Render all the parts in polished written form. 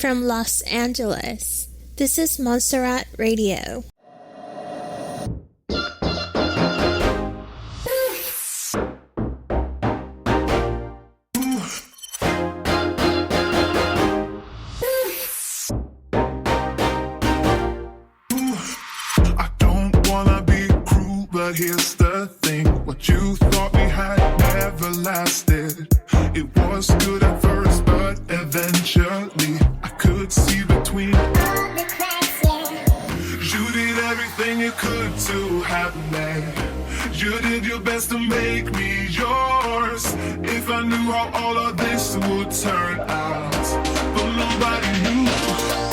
From Los Angeles, this is Montserrat Radio. I don't wanna be cruel, but here's the thing. What you thought we had never lasted. It was good at first, but eventually I could see between all the cracks, yeah. You did everything you could to have me. You did your best to make me yours. If I knew how all of this would turn out, but nobody knew.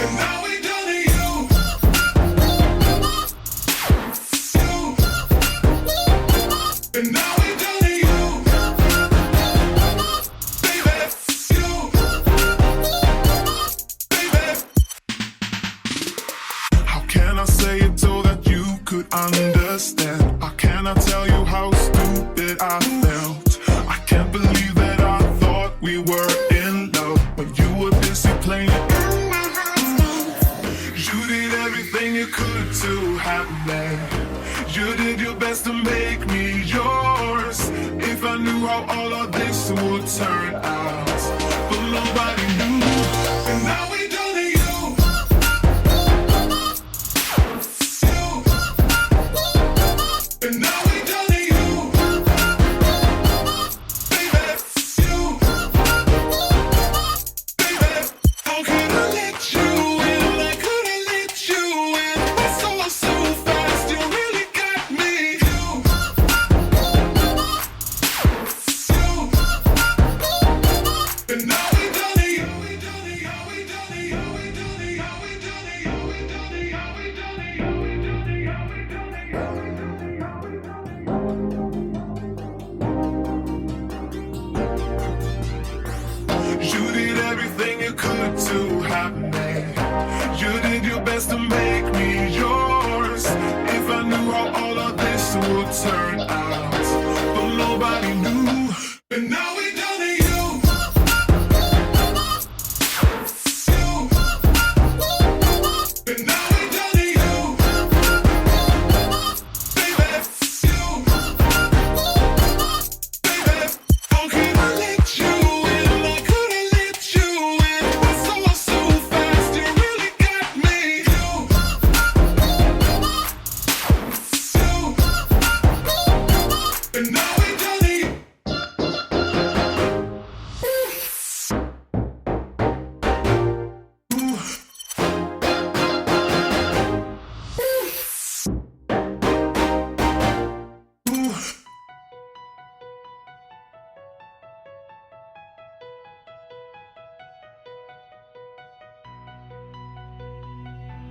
And now we done to you. And now we done to you. Baby, you. Baby. How can I say it so that you could understand? How can I tell you how stupid I felt? I can't believe that I thought we were in love when you were busy playing in my heart. You did everything you could to have me. You did your best to make me yours. If I knew how all of this would turn out, but nobody knew. And now we done to you. And now we done to you. Baby, you. Baby, how could I let you in? I could have let you in. It's all so fast, you really got me. You. And now we done to you. We done to you. We done to you. We done to you. We done to you. We done to you. We done to you. We done to you. We done to you. You did everything you could to have me. You did your best to make me yours. If I knew how all of this would turn out, but nobody knew. And now we done to you. And now we done to you. Baby, you. Baby, how can I let you in? I could have let you in. It's all so fast, you really got me. You. And now we done to you.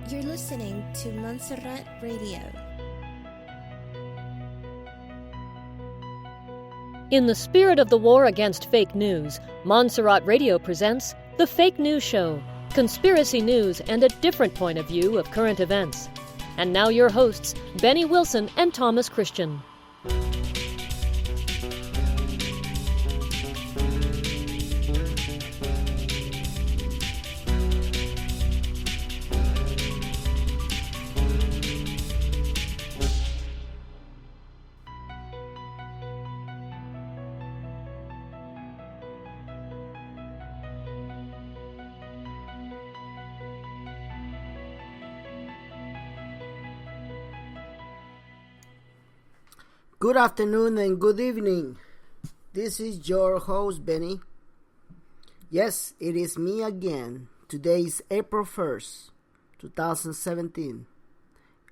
You're listening to Montserrat Radio. In the spirit of the war against fake news, Montserrat Radio presents The Fake News Show, conspiracy news and a different point of view of current events. And now your hosts, Benny Wilson and Thomas Christian. Good afternoon and good evening. This is your host, Benny. Yes, it is me again. Today is April 1st, 2017.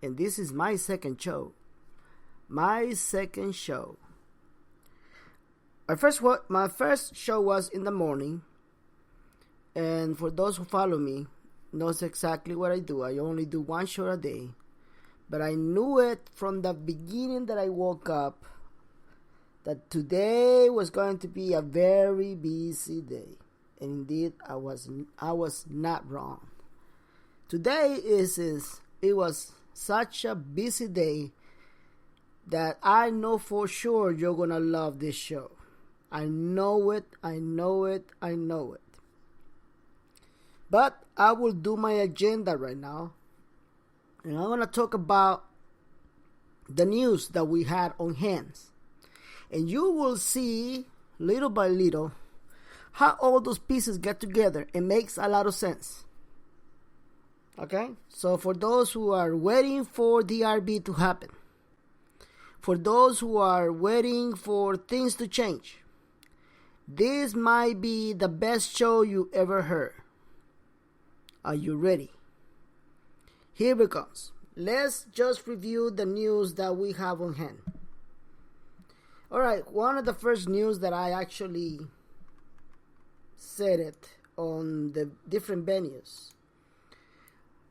And this is my second show. My first show was in the morning. And for those who follow me, knows exactly what I do. I only do one show a day. But I knew it from the beginning that I woke up that today was going to be a very busy day. And indeed, I was not wrong. Today it was such a busy day that I know for sure you're going to love this show. I know it. But I will do my agenda right now. And I'm going to talk about the news that we had on hands. And you will see, little by little, how all those pieces get together. It makes a lot of sense. Okay? So for those who are waiting for DRB to happen, for those who are waiting for things to change, this might be the best show you ever heard. Are you ready? Here it comes. Let's just review the news that we have on hand. Alright, one of the first news that I actually said it on the different venues.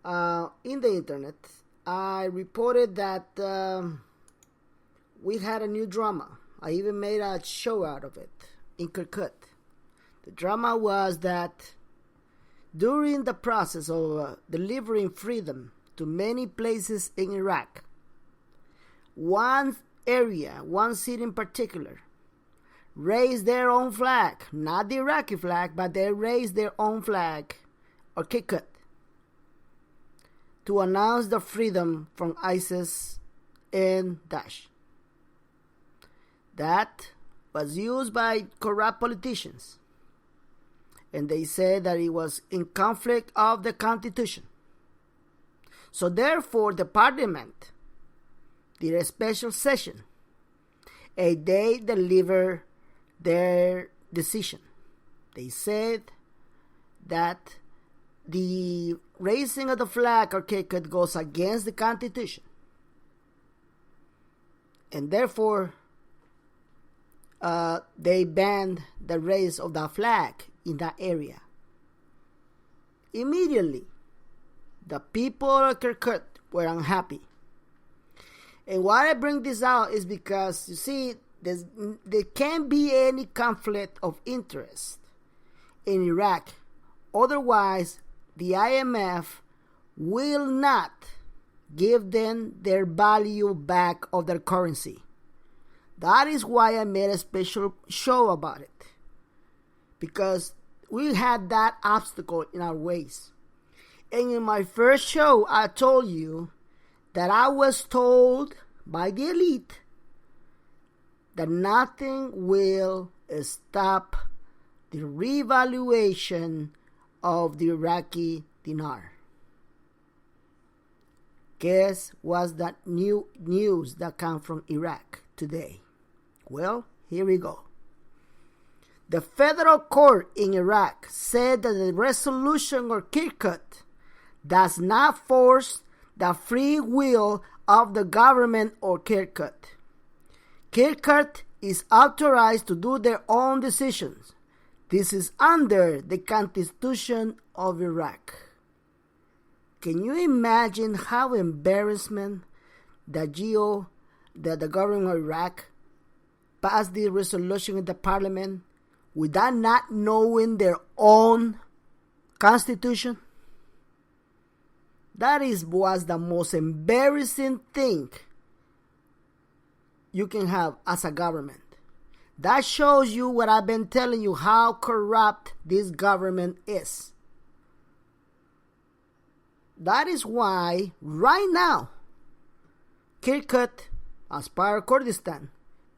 In the internet, I reported that we had a new drama. I even made a show out of it in Kirkuk. The drama was that during the process of delivering freedom to many places in Iraq, one area, one city in particular, raised their own flag, not the Iraqi flag, but they raised their own flag, or Kirkuk, to announce the freedom from ISIS and Daesh. That was used by corrupt politicians, and they said that it was in conflict of the Constitution. So therefore, the Parliament did a special session, and they delivered their decision. They said that the raising of the flag or Kirkuk goes against the Constitution, and therefore they banned the raise of the flag in that area. Immediately, the people of Kirkuk were unhappy. And why I bring this out is because, you see, there can't be any conflict of interest in Iraq. Otherwise, the IMF will not give them their value back of their currency. That is why I made a special show about it. Because we had that obstacle in our ways. And in my first show, I told you that I was told by the elite that nothing will stop the revaluation of the Iraqi dinar. Guess what's that new news that come from Iraq today? Well, here we go. The federal court in Iraq said that the resolution of Kirkuk does not force the free will of the government or Kirkuk. Kirkuk is authorized to do their own decisions. This is under the Constitution of Iraq. Can you imagine how embarrassment that the government of Iraq passed the resolution in the parliament without not knowing their own constitution? That was the most embarrassing thing you can have as a government. That shows you what I've been telling you, how corrupt this government is. That is why, right now, Kirkuk, as part of Kurdistan,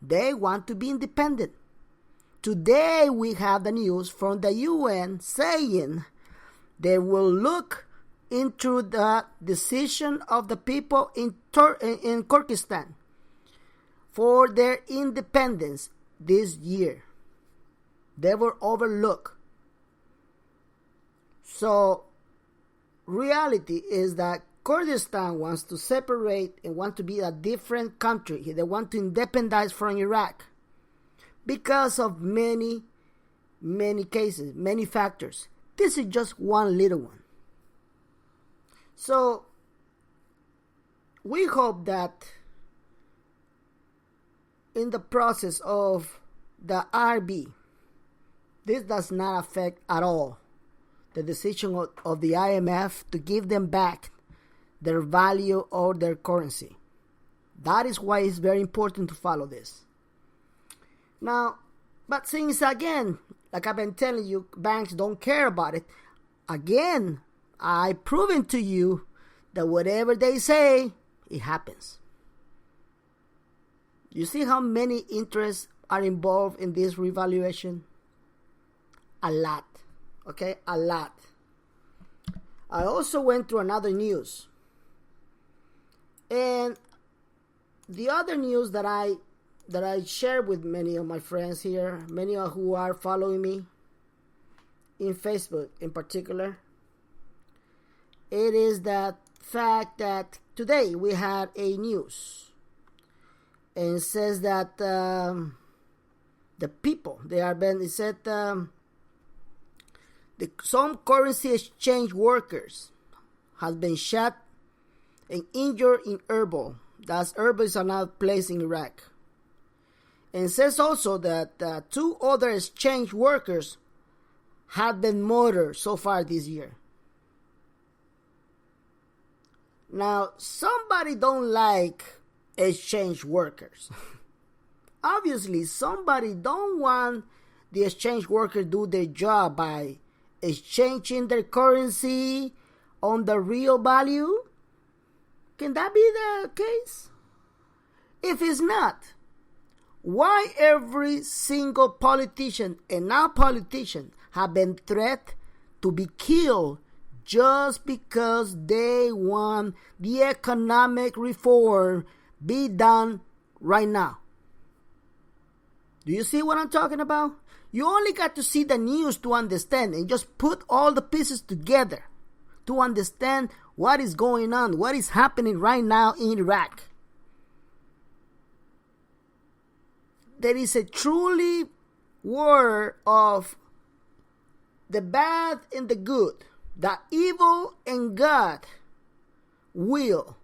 they want to be independent. Today we have the news from the UN saying they will look into the decision of the people in Kurdistan for their independence this year. They were overlooked. So, reality is that Kurdistan wants to separate and want to be a different country. They want to independize from Iraq because of many cases, many factors. This is just one little one. So, we hope that in the process of the RB, this does not affect at all the decision of the IMF to give them back their value or their currency. That is why it's very important to follow this. Now, but since again, like I've been telling you, banks don't care about it, again, I proven to you that whatever they say, it happens. You see how many interests are involved in this revaluation? A lot. Okay, a lot. I also went through another news. And the other news that I shared with many of my friends here, many of who are following me in Facebook in particular, it is that fact that today we had a news, and it says that the people, it said some currency exchange workers has been shot and injured in Erbil. That's Erbil is another place in Iraq. And it says also that 2 other exchange workers have been murdered so far this year. Now, somebody don't like exchange workers. Obviously, somebody don't want the exchange worker do their job by exchanging their currency on the real value. Can that be the case? If it's not, why every single politician and non-politician have been threatened to be killed just because they want the economic reform be done right now? Do you see what I'm talking about? You only got to see the news to understand, and just put all the pieces together to understand what is going on, what is happening right now in Iraq. There is a truly war of the bad and the good, the evil and God will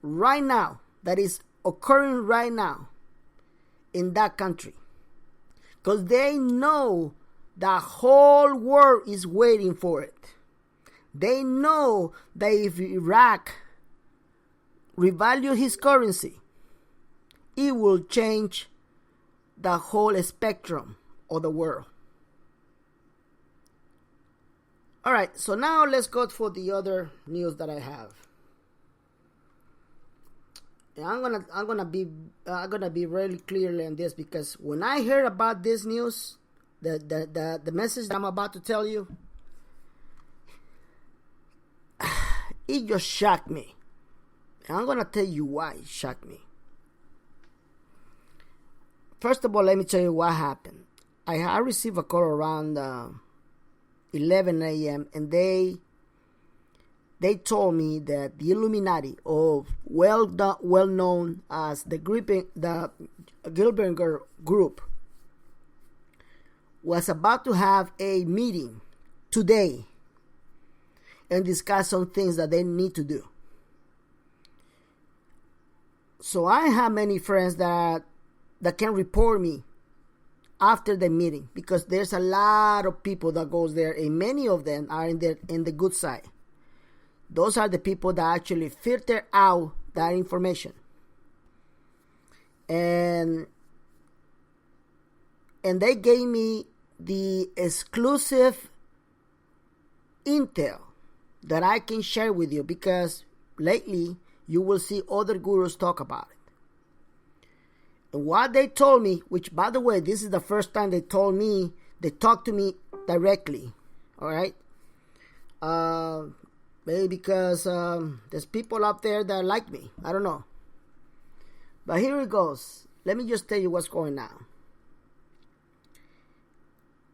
right now, that is occurring right now in that country. Because they know the whole world is waiting for it. They know that if Iraq revalue his currency, it will change the whole spectrum of the world. All right, so now let's go for the other news that I have. And I'm gonna be really clear on this, because when I heard about this news, the message that I'm about to tell you, it just shocked me. And I'm gonna tell you why it shocked me. First of all, let me tell you what happened. I received a call around 11 a.m. and they told me that the Illuminati, well known as the Gilbert Group, was about to have a meeting today and discuss some things that they need to do. So I have many friends that can report me after the meeting, because there's a lot of people that goes there, and many of them are in the good side. Those are the people that actually filter out that information. And they gave me the exclusive intel that I can share with you, because lately you will see other gurus talk about it. And what they told me, which by the way, this is the first time they talked to me directly. All right. Maybe because there's people out there that like me. I don't know. But here it goes. Let me just tell you what's going on.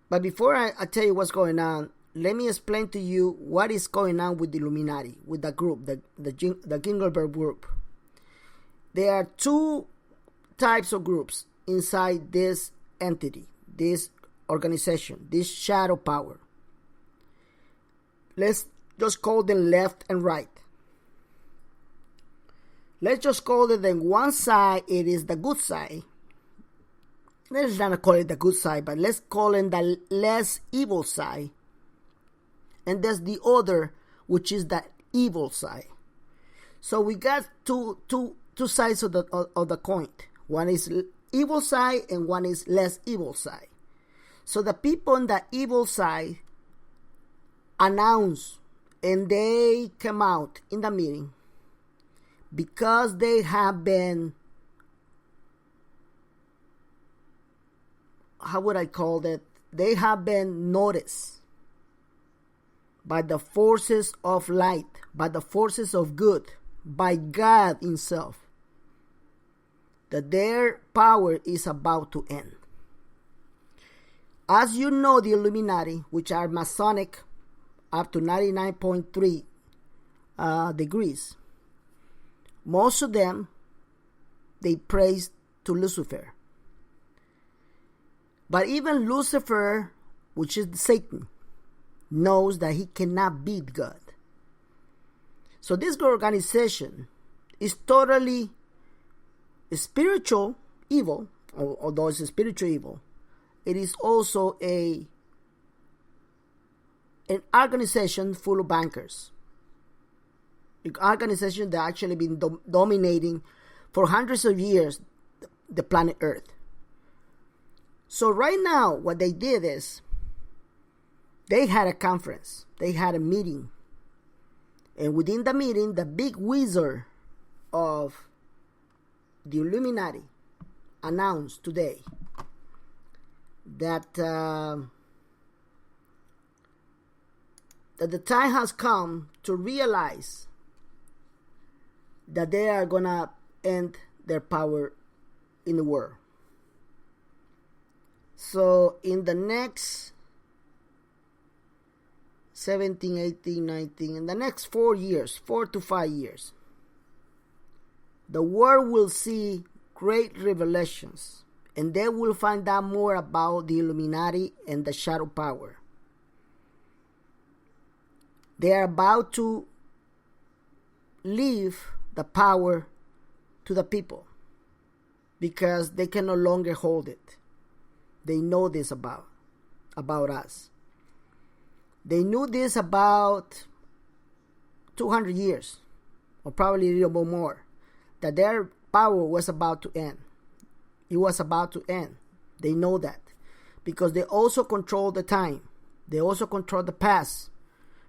But before I tell you what's going on, let me explain to you what is going on with the Illuminati, with the group, the Gingelberg group. There are 2 types of groups inside this entity, this organization, this shadow power. Let's just call them left and right. Let's just call it then one side, it is the good side. Let's not call it the good side, but let's call it the less evil side. And there's the other, which is the evil side. So we got two sides of the coin. One is evil side and one is less evil side. So the people on the evil side announced, and they came out in the meeting because they have been, how would I call that? They have been noticed by the forces of light, by the forces of good, by God Himself, that their power is about to end. As you know, the Illuminati, which are Masonic up to 99.3 degrees, most of them, they praise to Lucifer. But even Lucifer, which is Satan, knows that he cannot beat God. So this organization is totally spiritual evil, although it's a spiritual evil. It is also an organization full of bankers. An organization that actually been dominating for hundreds of years the planet Earth. So right now, what they did is they had a conference. They had a meeting. And within the meeting, the big wizard of the Illuminati announced today that that the time has come to realize that they are gonna end their power in the world. So in the next 17, 18, 19, in the next 4 to 5 years, the world will see great revelations, and they will find out more about the Illuminati and the shadow power. They are about to leave the power to the people because they can no longer hold it. They know this about us. They knew this about 200 years, or probably a little bit more, that their power was about to end. It was about to end. They know that because they also control the time. They also control the past,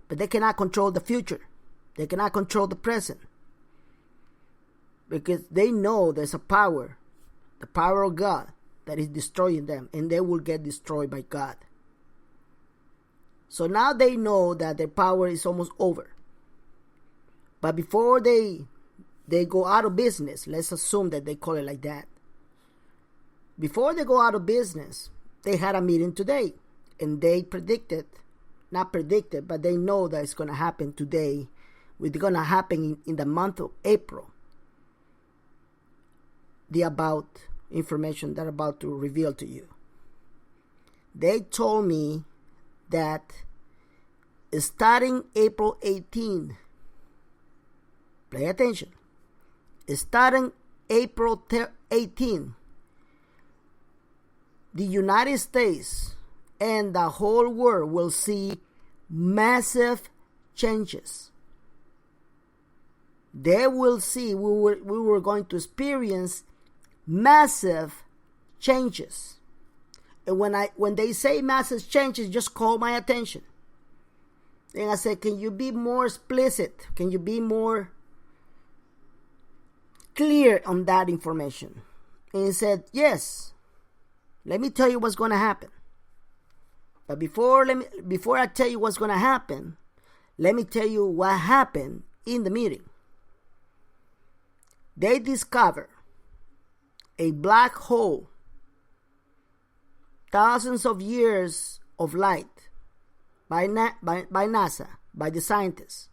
but they cannot control the future. They cannot control the present because they know there's a power, the power of God, that is destroying them, and they will get destroyed by God. So now they know that their power is almost over. But before they go out of business, let's assume that they call it like that. Before they go out of business, they had a meeting today, and they not predicted, but they know that it's going to happen today. It's going to happen in the month of April. The about information they're about to reveal to you. They told me that starting April 18, pay attention, starting April 18, the United States and the whole world will see massive changes. They will see, we were going to experience massive changes. And when they say massive changes, just call my attention. And I said, can you be more explicit? Can you be more clear on that information? And he said, yes. Let me tell you what's going to happen. But before I tell you what's going to happen, let me tell you what happened in the meeting. They discovered a black hole, thousands of years of light by NASA, by the scientists.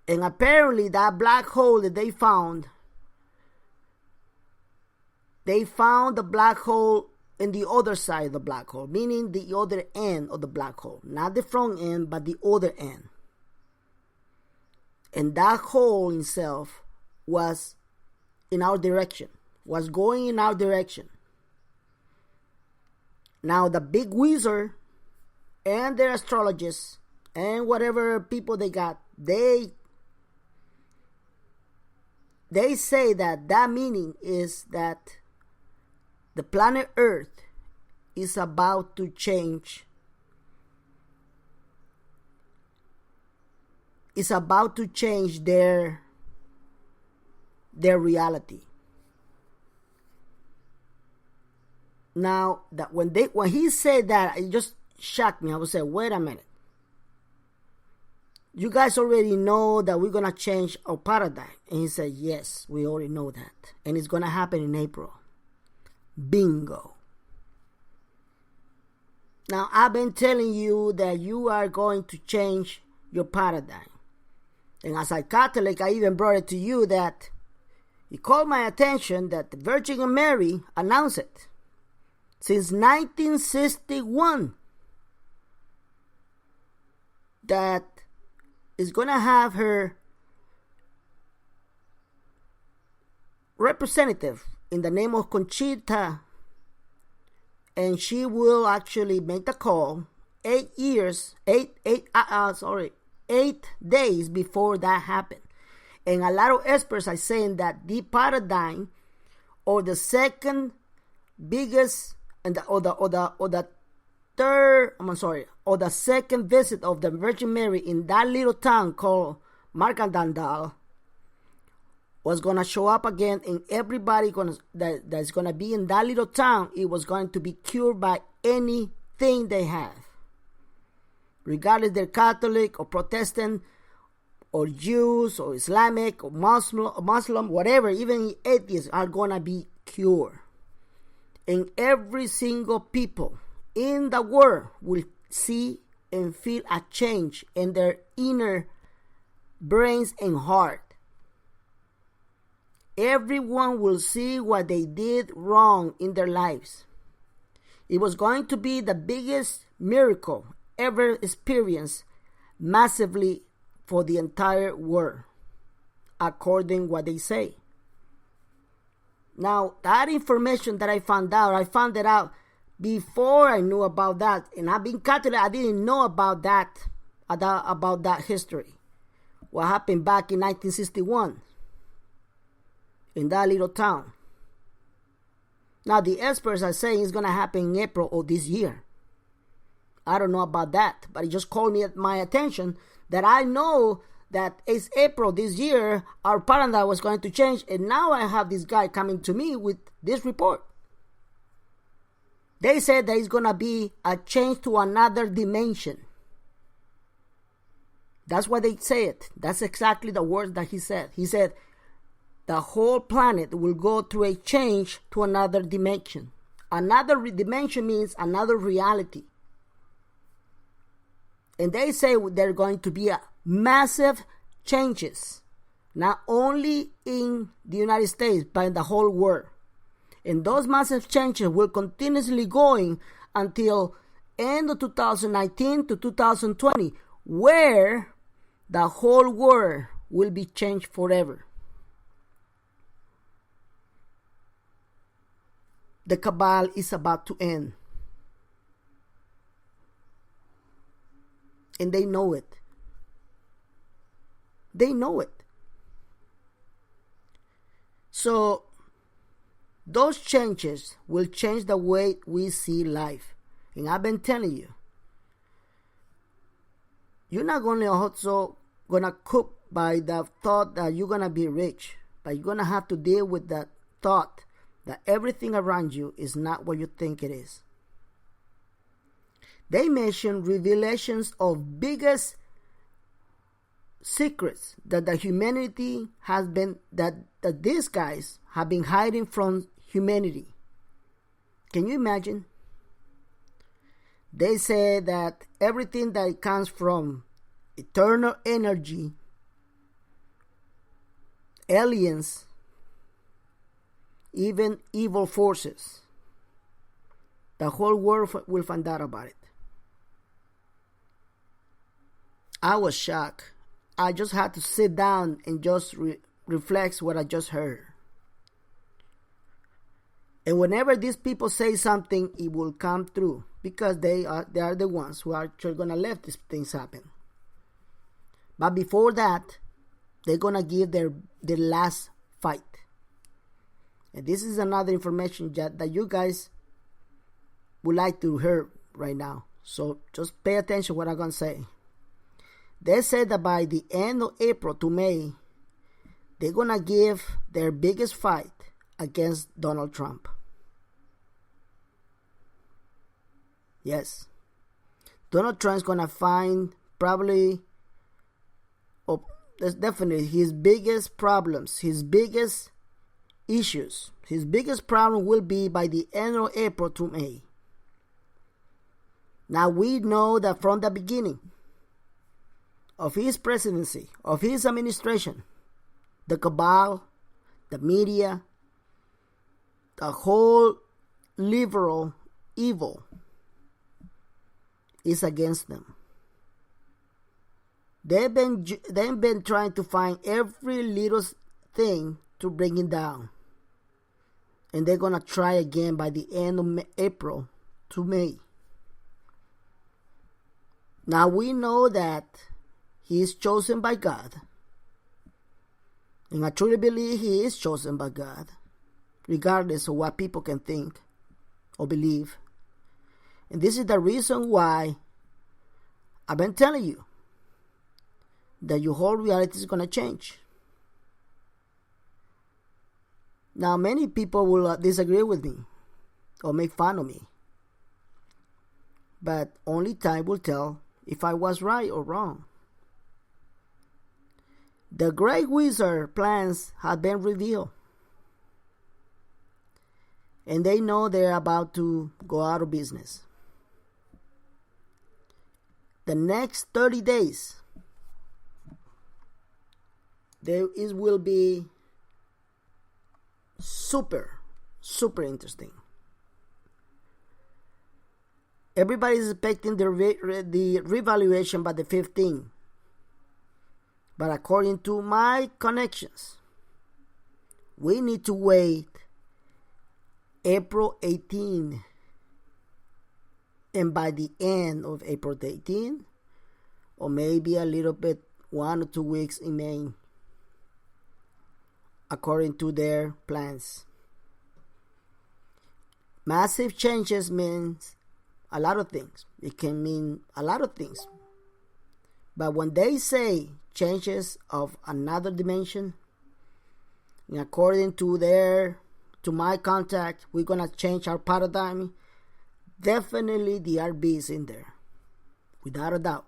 And apparently that black hole that they found the black hole in the other side of the black hole, meaning the other end of the black hole. Not the front end, but the other end. And that hole itself was in our direction, was going in our direction. Now the big wizard and their astrologists and whatever people they got, they say that meaning is that the planet Earth is about to change is about to change their reality. Now, that when he said that, it just shocked me. I was saying, wait a minute. You guys already know that we're going to change our paradigm. And he said, yes, we already know that. And it's going to happen in April. Bingo. Now, I've been telling you that you are going to change your paradigm. And as a Catholic, I even brought it to you that it called my attention that the Virgin Mary announced it. Since 1961, that is going to have her representative in the name of Conchita, and she will actually make the call 8 days before that happened. And a lot of experts are saying that the paradigm, or the second biggest, or the second visit of the Virgin Mary in that little town called Markandandal, was going to show up again, and everybody that's going to be in that little town, it was going to be cured by anything they have. Regardless they're Catholic or Protestant or Jews or Islamic or Muslim, whatever, even atheists are going to be cured. And every single people in the world will see and feel a change in their inner brains and heart. Everyone will see what they did wrong in their lives. It was going to be the biggest miracle ever experienced massively for the entire world, according to what they say. Now, that information that I found it out before I knew about that. And I've been Catholic, I didn't know about that history. What happened back in 1961 in that little town. Now, the experts are saying it's going to happen in April of this year. I don't know about that, but it just called my attention that I know that it's April this year, our paradigm was going to change, and now I have this guy coming to me with this report. They said that it's going to be a change to another dimension. That's what they say it. That's exactly the words that he said. He said the whole planet will go through a change to another dimension. Another dimension means another reality. And they say there are going to be massive changes, not only in the United States, but in the whole world. And those massive changes will continuously going until end of 2019 to 2020, where the whole world will be changed forever. The cabal is about to end. And they know it. They know it. So, those changes will change the way we see life. And I've been telling you, you're not also gonna cook by the thought that you're gonna be rich, but you're gonna have to deal with that thought that everything around you is not what you think it is. They mention revelations of biggest secrets that the humanity has been, that these guys have been hiding from humanity. Can you imagine? They say that everything that comes from eternal energy, aliens, even evil forces, the whole world will find out about it. I was shocked. I just had to sit down and just reflect what I just heard. And whenever these people say something, it will come through, because they are the ones who are actually going to let these things happen. But before that, they're going to give their last fight. And this is another information that you guys would like to hear right now. So just pay attention to what I'm going to say. They said that by the end of April to May, they're going to give their biggest fight against Donald Trump. Yes. Donald Trump's going to find probably, that's definitely his biggest problems, his biggest issues. His biggest problem will be by the end of April to May. Now we know that from the beginning of his presidency, of his administration, the cabal, the media, the whole liberal evil is against them. They've been trying to find every little thing to bring it down. And they're going to try again by the end of April to May. Now we know that he is chosen by God. And I truly believe he is chosen by God, regardless of what people can think or believe. And this is the reason why I've been telling you that your whole reality is going to change. Now, many people will disagree with me or make fun of me. But only time will tell if I was right or wrong. The great wizard plans have been revealed. And they know they're about to go out of business. The next 30 days, it will be super interesting. Everybody is expecting the revaluation by the 15th. But according to my connections, we need to wait April 18. And by the end of April 18, or maybe a little bit 1 or 2 weeks in May, according to their plans. Massive changes means a lot of things. It can mean a lot of things. But when they say changes of another dimension, and according to my contact, we're going to change our paradigm, definitely the RB is in there, without a doubt.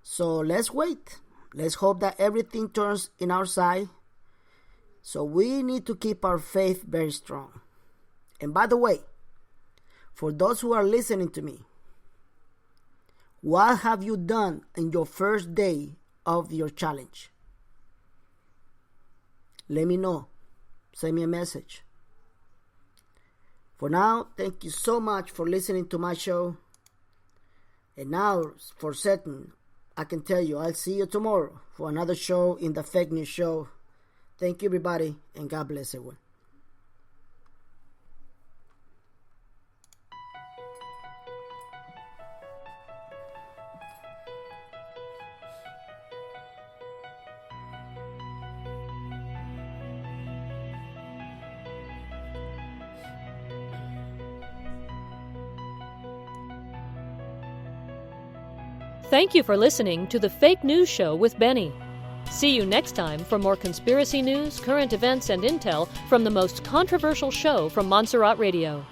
So let's wait. Let's hope that everything turns in our side. So we need to keep our faith very strong. And by the way, for those who are listening to me, what have you done in your first day of your challenge? Let me know. Send me a message. For now, thank you so much for listening to my show. And now, for certain, I can tell you, I'll see you tomorrow for another show in the Fake News Show. Thank you, everybody, and God bless everyone. Thank you for listening to the Fake News Show with Benny. See you next time for more conspiracy news, current events, and intel from the most controversial show from Montserrat Radio.